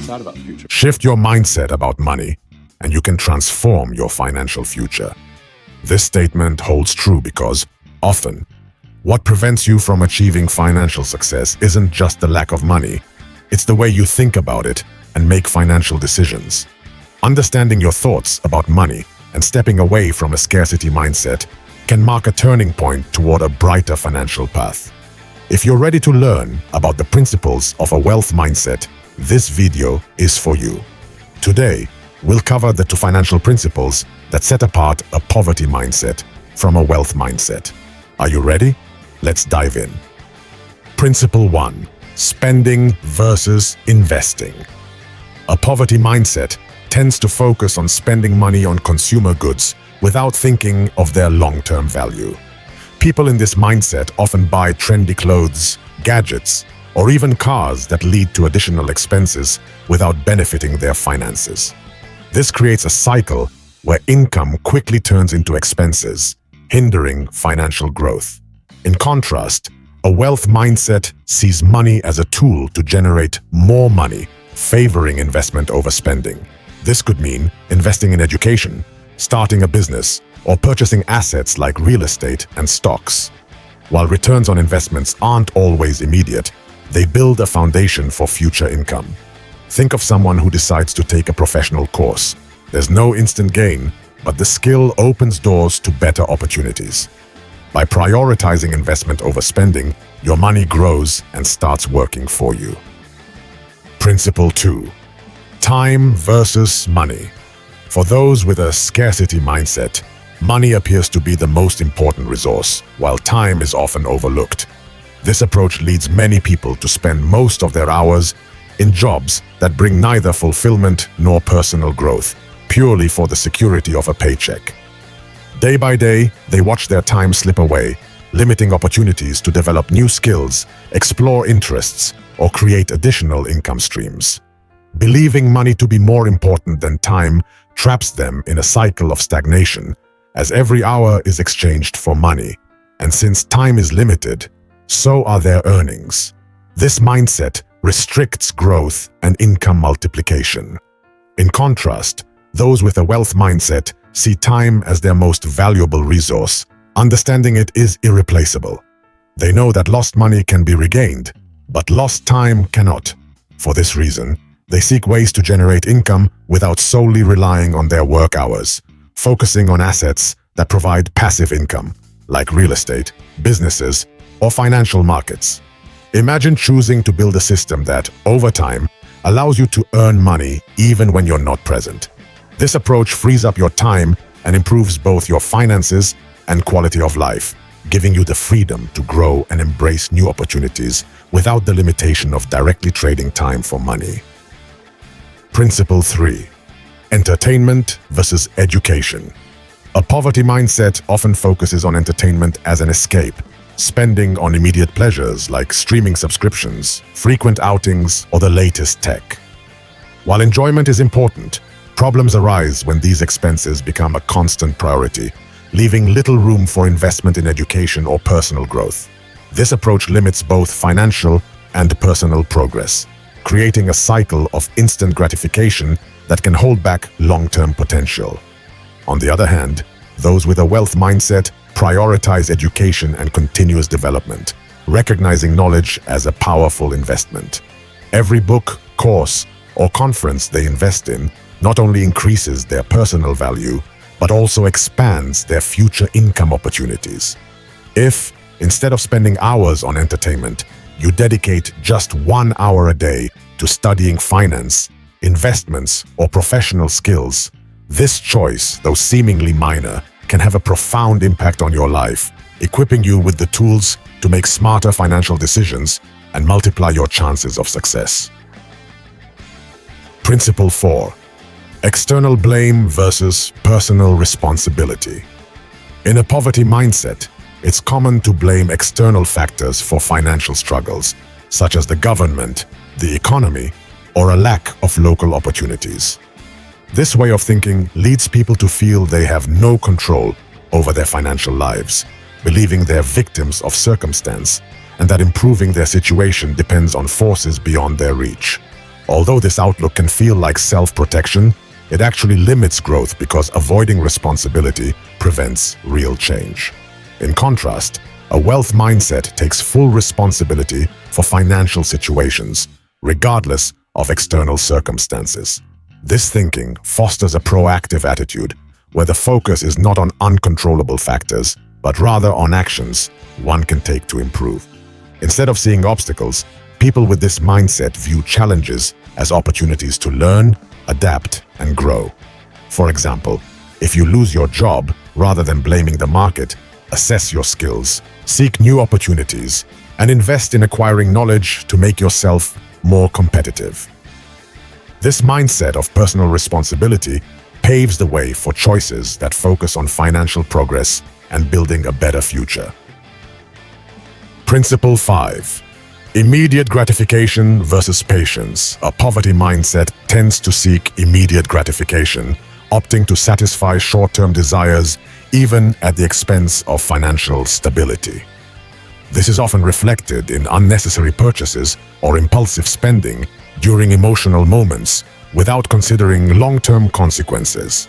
sad about the future. Shift your mindset about money, and you can transform your financial future. This statement holds true because, often, what prevents you from achieving financial success isn't just the lack of money, it's the way you think about it and make financial decisions. Understanding your thoughts about money and stepping away from a scarcity mindset can mark a turning point toward a brighter financial path. If you're ready to learn about the principles of a wealth mindset, this video is for you. Today, we'll cover the two financial principles that set apart a poverty mindset from a wealth mindset. Are you ready? Let's dive in. Principle 1. Spending versus investing. A poverty mindset tends to focus on spending money on consumer goods without thinking of their long-term value. People in this mindset often buy trendy clothes, gadgets, or even cars that lead to additional expenses without benefiting their finances. This creates a cycle where income quickly turns into expenses, hindering financial growth. In contrast, a wealth mindset sees money as a tool to generate more money, favoring investment over spending. This could mean investing in education, starting a business, or purchasing assets like real estate and stocks. While returns on investments aren't always immediate, they build a foundation for future income. Think of someone who decides to take a professional course. There's no instant gain, but the skill opens doors to better opportunities. By prioritizing investment over spending, your money grows and starts working for you. Principle 2. Time versus money. For those with a scarcity mindset, money appears to be the most important resource, while time is often overlooked. This approach leads many people to spend most of their hours in jobs that bring neither fulfillment nor personal growth, purely for the security of a paycheck. Day by day, they watch their time slip away, limiting opportunities to develop new skills, explore interests, or create additional income streams. Believing money to be more important than time traps them in a cycle of stagnation, as every hour is exchanged for money. And since time is limited, so are their earnings. This mindset restricts growth and income multiplication. In contrast, those with a wealth mindset see time as their most valuable resource. Understanding it is irreplaceable. They know that lost money can be regained, but lost time cannot. For this reason, they seek ways to generate income without solely relying on their work hours, focusing on assets that provide passive income, like real estate, businesses, or financial markets. Imagine choosing to build a system that, over time, allows you to earn money even when you're not present. This approach frees up your time and improves both your finances and quality of life, giving you the freedom to grow and embrace new opportunities without the limitation of directly trading time for money. Principle 3. Entertainment versus education. A poverty mindset often focuses on entertainment as an escape, spending on immediate pleasures like streaming subscriptions, frequent outings, or the latest tech. While enjoyment is important, problems arise when these expenses become a constant priority, leaving little room for investment in education or personal growth. This approach limits both financial and personal progress, creating a cycle of instant gratification that can hold back long-term potential. On the other hand, those with a wealth mindset prioritize education and continuous development, recognizing knowledge as a powerful investment. Every book, course, or conference they invest in not only increases their personal value, but also expands their future income opportunities. If, instead of spending hours on entertainment, you dedicate just 1 hour a day to studying finance, investments, or professional skills, this choice, though seemingly minor, can have a profound impact on your life, equipping you with the tools to make smarter financial decisions and multiply your chances of success. Principle 4. External blame versus personal responsibility. In a poverty mindset, it's common to blame external factors for financial struggles, such as the government, the economy, or a lack of local opportunities. This way of thinking leads people to feel they have no control over their financial lives, believing they're victims of circumstance, and that improving their situation depends on forces beyond their reach. Although this outlook can feel like self-protection, it actually limits growth because avoiding responsibility prevents real change. In contrast, a wealth mindset takes full responsibility for financial situations, regardless of external circumstances. This thinking fosters a proactive attitude where the focus is not on uncontrollable factors, but rather on actions one can take to improve. Instead of seeing obstacles, people with this mindset view challenges as opportunities to learn, adapt, and grow. For example, if you lose your job, rather than blaming the market, assess your skills, seek new opportunities, and invest in acquiring knowledge to make yourself more competitive. This mindset of personal responsibility paves the way for choices that focus on financial progress and building a better future. Principle 5. Immediate gratification versus patience. A poverty mindset tends to seek immediate gratification, opting to satisfy short-term desires even at the expense of financial stability. This is often reflected in unnecessary purchases or impulsive spending during emotional moments without considering long-term consequences.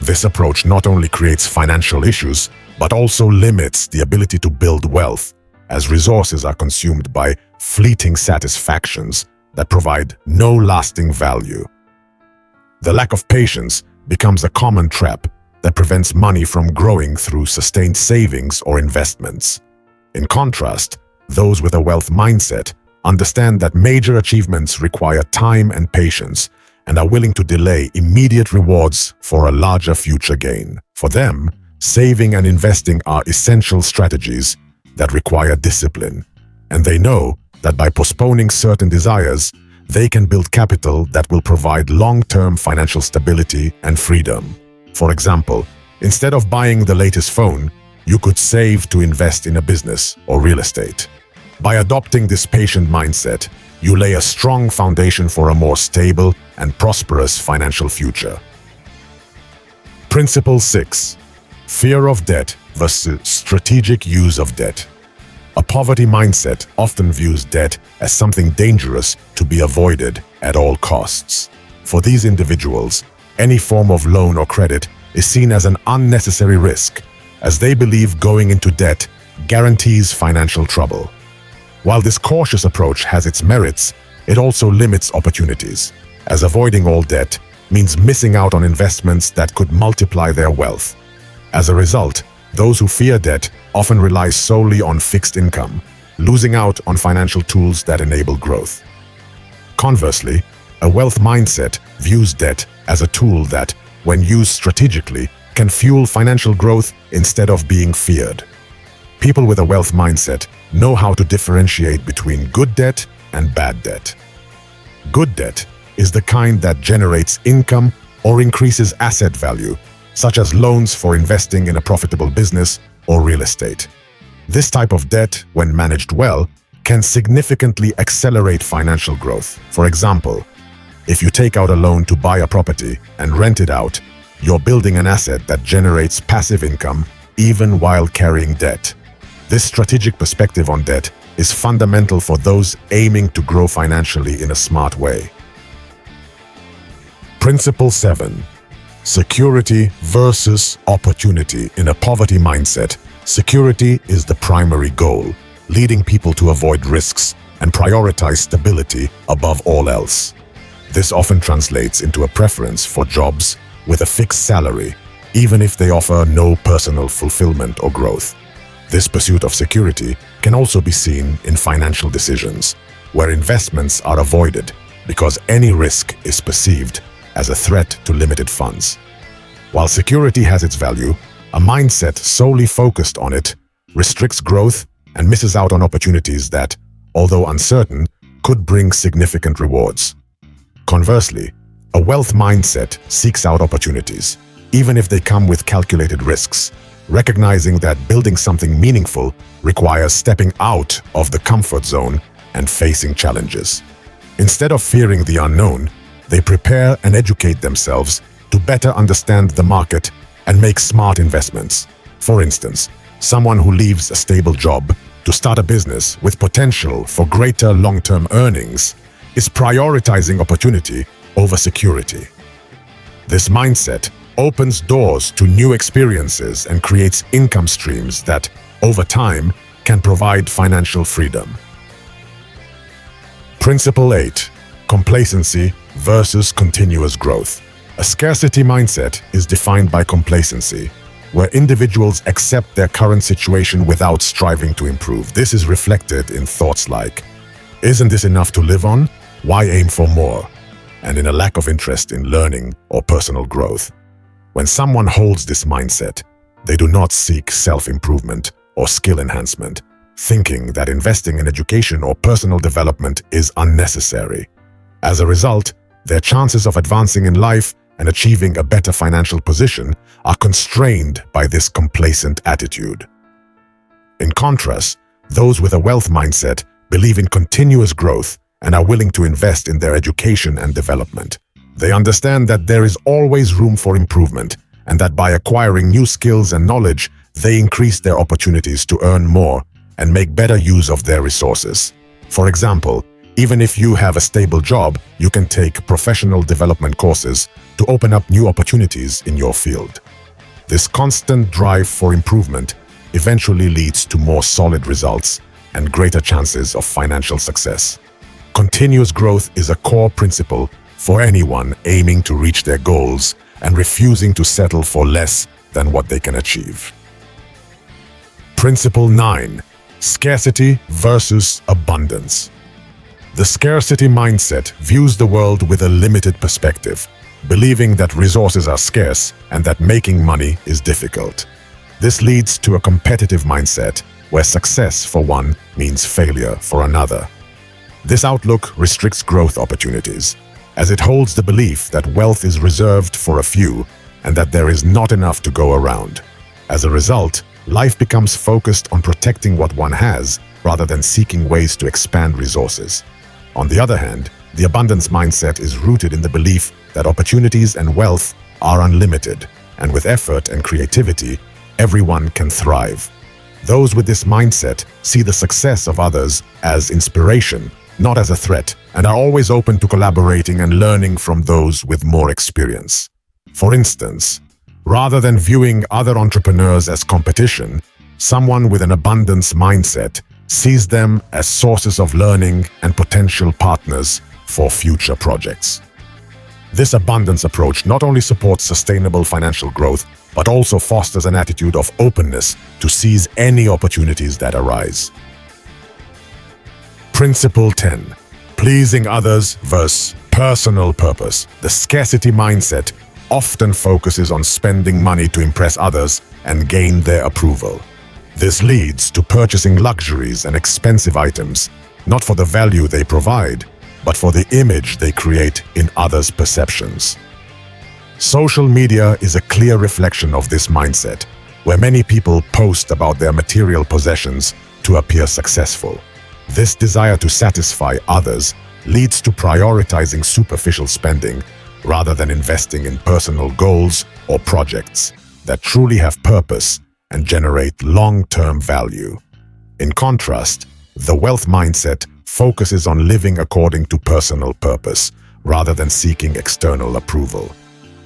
This approach not only creates financial issues, but also limits the ability to build wealth, as resources are consumed by fleeting satisfactions that provide no lasting value. The lack of patience becomes a common trap that prevents money from growing through sustained savings or investments. In contrast, those with a wealth mindset understand that major achievements require time and patience and are willing to delay immediate rewards for a larger future gain. For them, saving and investing are essential strategies that require discipline, and they know that by postponing certain desires, they can build capital that will provide long-term financial stability and freedom. For example, instead of buying the latest phone, you could save to invest in a business or real estate. By adopting this patient mindset, you lay a strong foundation for a more stable and prosperous financial future. Principle 6. Fear of debt versus strategic use of debt. A poverty mindset often views debt as something dangerous to be avoided at all costs. For these individuals, any form of loan or credit is seen as an unnecessary risk, as they believe going into debt guarantees financial trouble. While this cautious approach has its merits, it also limits opportunities, as avoiding all debt means missing out on investments that could multiply their wealth. As a result, those who fear debt often rely solely on fixed income, losing out on financial tools that enable growth. Conversely, a wealth mindset views debt as a tool that, when used strategically, can fuel financial growth instead of being feared. People with a wealth mindset know how to differentiate between good debt and bad debt. Good debt is the kind that generates income or increases asset value, such as loans for investing in a profitable business or real estate. This type of debt, when managed well, can significantly accelerate financial growth. For example, if you take out a loan to buy a property and rent it out, you're building an asset that generates passive income even while carrying debt. This strategic perspective on debt is fundamental for those aiming to grow financially in a smart way. Principle 7. Security versus opportunity. In a poverty mindset, security is the primary goal, leading people to avoid risks and prioritize stability above all else. This often translates into a preference for jobs with a fixed salary, even if they offer no personal fulfillment or growth. This pursuit of security can also be seen in financial decisions, where investments are avoided because any risk is perceived as a threat to limited funds. While security has its value, a mindset solely focused on it restricts growth and misses out on opportunities that, although uncertain, could bring significant rewards. Conversely, a wealth mindset seeks out opportunities, even if they come with calculated risks, recognizing that building something meaningful requires stepping out of the comfort zone and facing challenges. Instead of fearing the unknown, they prepare and educate themselves to better understand the market and make smart investments. For instance, someone who leaves a stable job to start a business with potential for greater long-term earnings is prioritizing opportunity over security. This mindset opens doors to new experiences and creates income streams that, over time, can provide financial freedom. Principle 8. Complacency versus continuous growth. A scarcity mindset is defined by complacency, where individuals accept their current situation without striving to improve. This is reflected in thoughts like, "Isn't this enough to live on? Why aim for more?" and in a lack of interest in learning or personal growth. When someone holds this mindset, they do not seek self-improvement or skill enhancement, thinking that investing in education or personal development is unnecessary. As a result, their chances of advancing in life and achieving a better financial position are constrained by this complacent attitude. In contrast, those with a wealth mindset believe in continuous growth and are willing to invest in their education and development. They understand that there is always room for improvement and that by acquiring new skills and knowledge, they increase their opportunities to earn more and make better use of their resources. For example, even if you have a stable job, you can take professional development courses to open up new opportunities in your field. This constant drive for improvement eventually leads to more solid results and greater chances of financial success. Continuous growth is a core principle for anyone aiming to reach their goals and refusing to settle for less than what they can achieve. Principle 9. Scarcity versus abundance. The scarcity mindset views the world with a limited perspective, believing that resources are scarce and that making money is difficult. This leads to a competitive mindset where success for one means failure for another. This outlook restricts growth opportunities, as it holds the belief that wealth is reserved for a few and that there is not enough to go around. As a result, life becomes focused on protecting what one has rather than seeking ways to expand resources. On the other hand, the abundance mindset is rooted in the belief that opportunities and wealth are unlimited, and with effort and creativity, everyone can thrive. Those with this mindset see the success of others as inspiration, not as a threat, and are always open to collaborating and learning from those with more experience. For instance, rather than viewing other entrepreneurs as competition, someone with an abundance mindset sees them as sources of learning and potential partners for future projects. This abundance approach not only supports sustainable financial growth, but also fosters an attitude of openness to seize any opportunities that arise. Principle 10. Pleasing others versus personal purpose. The scarcity mindset often focuses on spending money to impress others and gain their approval. This leads to purchasing luxuries and expensive items, not for the value they provide, but for the image they create in others' perceptions. Social media is a clear reflection of this mindset, where many people post about their material possessions to appear successful. This desire to satisfy others leads to prioritizing superficial spending rather than investing in personal goals or projects that truly have purpose and generate long-term value. In contrast, the wealth mindset focuses on living according to personal purpose rather than seeking external approval.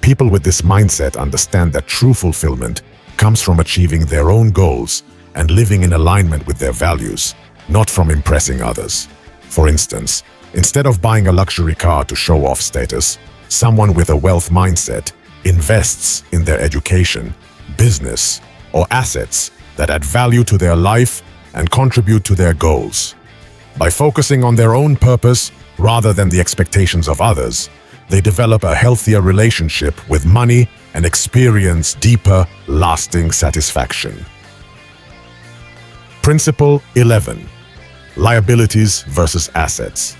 People with this mindset understand that true fulfillment comes from achieving their own goals and living in alignment with their values, not from impressing others. For instance, instead of buying a luxury car to show off status, someone with a wealth mindset invests in their education, business, or assets that add value to their life and contribute to their goals. By focusing on their own purpose rather than the expectations of others, they develop a healthier relationship with money and experience deeper, lasting satisfaction. Principle 11. Liabilities versus assets.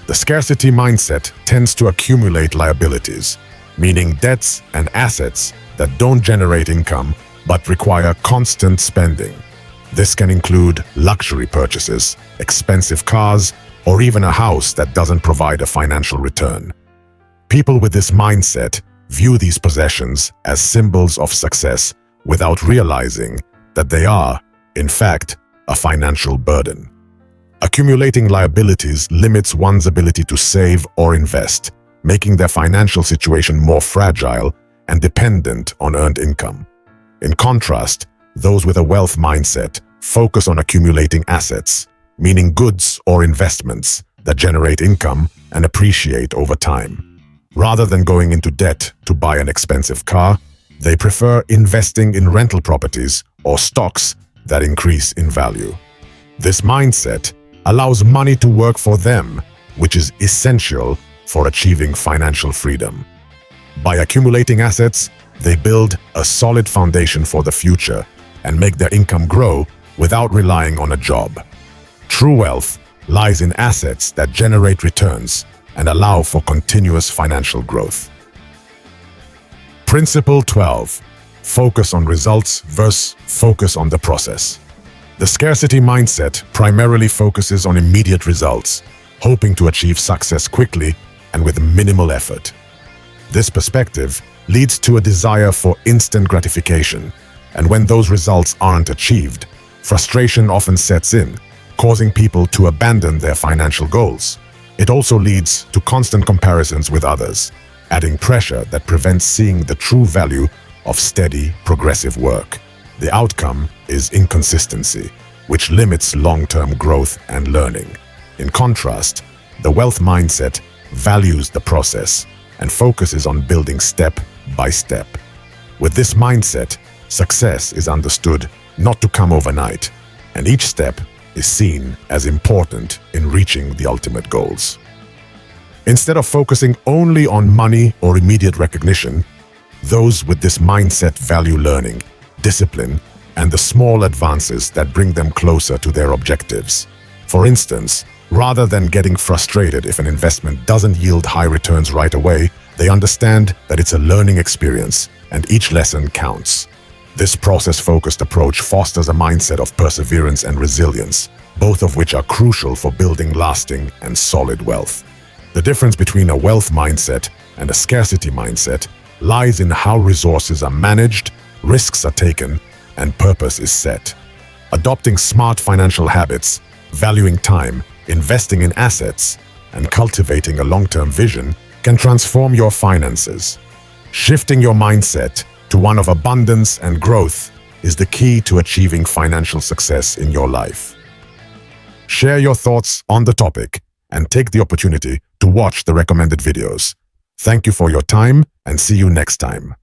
The scarcity mindset tends to accumulate liabilities, meaning debts and assets that don't generate income but require constant spending. This can include luxury purchases, expensive cars, or even a house that doesn't provide a financial return. People with this mindset view these possessions as symbols of success without realizing that they are, in fact, a financial burden. Accumulating liabilities limits one's ability to save or invest, making their financial situation more fragile and dependent on earned income. In contrast, those with a wealth mindset focus on accumulating assets, meaning goods or investments that generate income and appreciate over time. Rather than going into debt to buy an expensive car, they prefer investing in rental properties or stocks that increase in value. This mindset allows money to work for them, which is essential for achieving financial freedom. By accumulating assets, they build a solid foundation for the future and make their income grow without relying on a job. True wealth lies in assets that generate returns and allow for continuous financial growth. Principle 12. Focus on results versus focus on the process. The scarcity mindset primarily focuses on immediate results, hoping to achieve success quickly and with minimal effort. This perspective leads to a desire for instant gratification, and when those results aren't achieved, frustration often sets in, causing people to abandon their financial goals. It also leads to constant comparisons with others, adding pressure that prevents seeing the true value of steady, progressive work. The outcome is inconsistency, which limits long-term growth and learning. In contrast, the wealth mindset values the process and focuses on building step by step. With this mindset, success is understood not to come overnight, and each step is seen as important in reaching the ultimate goals. Instead of focusing only on money or immediate recognition, those with this mindset value learning, discipline, and the small advances that bring them closer to their objectives. For instance, rather than getting frustrated if an investment doesn't yield high returns right away, they understand that it's a learning experience and each lesson counts. This process-focused approach fosters a mindset of perseverance and resilience, both of which are crucial for building lasting and solid wealth. The difference between a wealth mindset and a scarcity mindset lies in how resources are managed, risks are taken, and purpose is set. Adopting smart financial habits, valuing time, investing in assets, and cultivating a long-term vision can transform your finances. Shifting your mindset to one of abundance and growth is the key to achieving financial success in your life. Share your thoughts on the topic and take the opportunity to watch the recommended videos. Thank you for your time and see you next time.